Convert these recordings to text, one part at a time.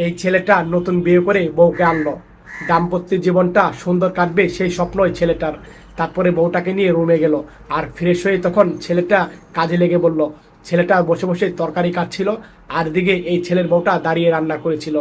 এই ছেলেটা নতুন বিয়ে করে বউকে আনলো। দাম্পত্য জীবনটা সুন্দর কাটবে সেই স্বপ্নই ছেলেটার। তারপরে বউটাকে নিয়ে রুমে গেল। আর ফ্রেশ হয়ে তখন ছেলেটা কাজে লেগে বলল। ছেলেটা বসে বসে তরকারি কাটছিল, আর দিকে এই ছেলের বউটা দাঁড়িয়ে রান্না করেছিল।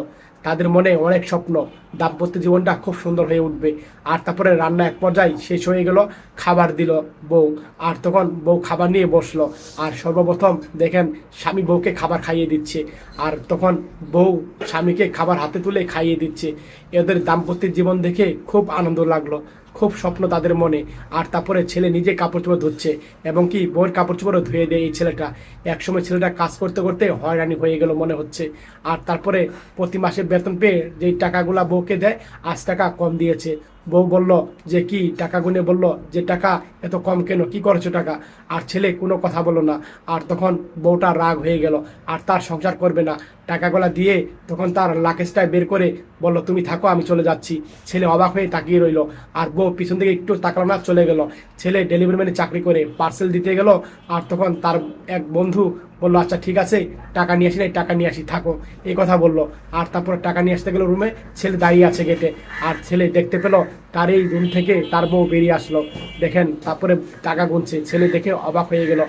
তাদের মনে অনেক স্বপ্ন, দাম্পত্য জীবনটা খুব সুন্দর হয়ে উঠবে। আর তারপরে রান্না এক পর্যায়ে শেষ হয়ে গেল। খাবার দিল বউ। আর তখন বউ খাবার নিয়ে বসলো। আর সর্বপ্রথম দেখেন স্বামী বউকে খাবার খাইয়ে দিচ্ছে। আর তখন বউ স্বামীকে খাবার হাতে তুলে খাইয়ে দিচ্ছে। এদের দাম্পত্য জীবন দেখে খুব আনন্দ লাগলো, খুব স্বপ্ন তাদের মনে। আর তারপরে ছেলে নিজে কাপড় চোপড় ধুচ্ছে, এবং কি বউয়ের কাপড় চোপড়ও ধুয়ে দেয় এই ছেলেটা। একসময় ছেলেটা কাজ করতে করতে হয়রানি হয়ে গেল মনে হচ্ছে। আর তারপরে প্রতি মাসে বেতন পেয়ে যেই টাকাগুলা বউকে দেয়, 8 টাকা কম দিয়েছে। বউ বলল যে কি, টাকা গুনে বলল যে টাকা এত কম কেন, কি করেছো টাকা? আর ছেলে কোনো কথা বললো না। আর তখন বউটা রাগ হয়ে গেল, আর তার সংসার করবে না। টাকাগুলা দিয়ে তখন তার লাকেজটা বের করে বলল তুমি থাকো, আমি চলে যাচ্ছি। ছেলে অবাক হয়ে তাকিয়ে রইল। আর বউ পিছন থেকে একটু তাকালো না, চলে গেল। ছেলে ডেলিভারি ম্যানে চাকরি করে পার্সেল দিতে গেল। আর তখন তার এক বন্ধু বললো আচ্ছা ঠিক আছে, টাকা নিয়ে আসি, নাই টাকা নিয়ে আসি, থাকো, এই কথা বললো। আর তারপর টাকা নিয়ে আসতে গেল রুমে, ছেলে দাঁড়িয়ে আছে গেটে। আর ছেলে দেখতে পেল তার এই রুম থেকে তার বউ বেরিয়ে আসলো। দেখেন তারপরে টাকা গুনছে, ছেলে দেখে অবাক হয়ে গেল।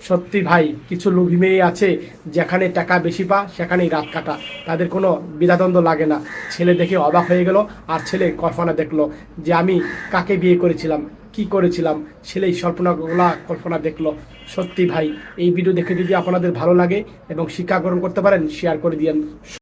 সত্যি ভাই, কিছু লোভী মেয়ে আছে, যেখানে টাকা বেশি পা সেখানেই রাত কাটা, তাদের কোনো দ্বিধাদ্বন্দ্ব লাগে না। ছেলে দেখে অবাক হয়ে গেল। আর ছেলে কল্পনা দেখলো যে আমি কাকে বিয়ে করেছিলাম, কি করেছিলাম। ছেলে এই স্বপ্নগুলা কল্পনা দেখলো। সত্যি ভাই, এই ভিডিও দেখে যদি আপনাদের ভালো লাগে এবং শিক্ষা গ্রহণ করতে পারেন, শেয়ার করে দিয়েন।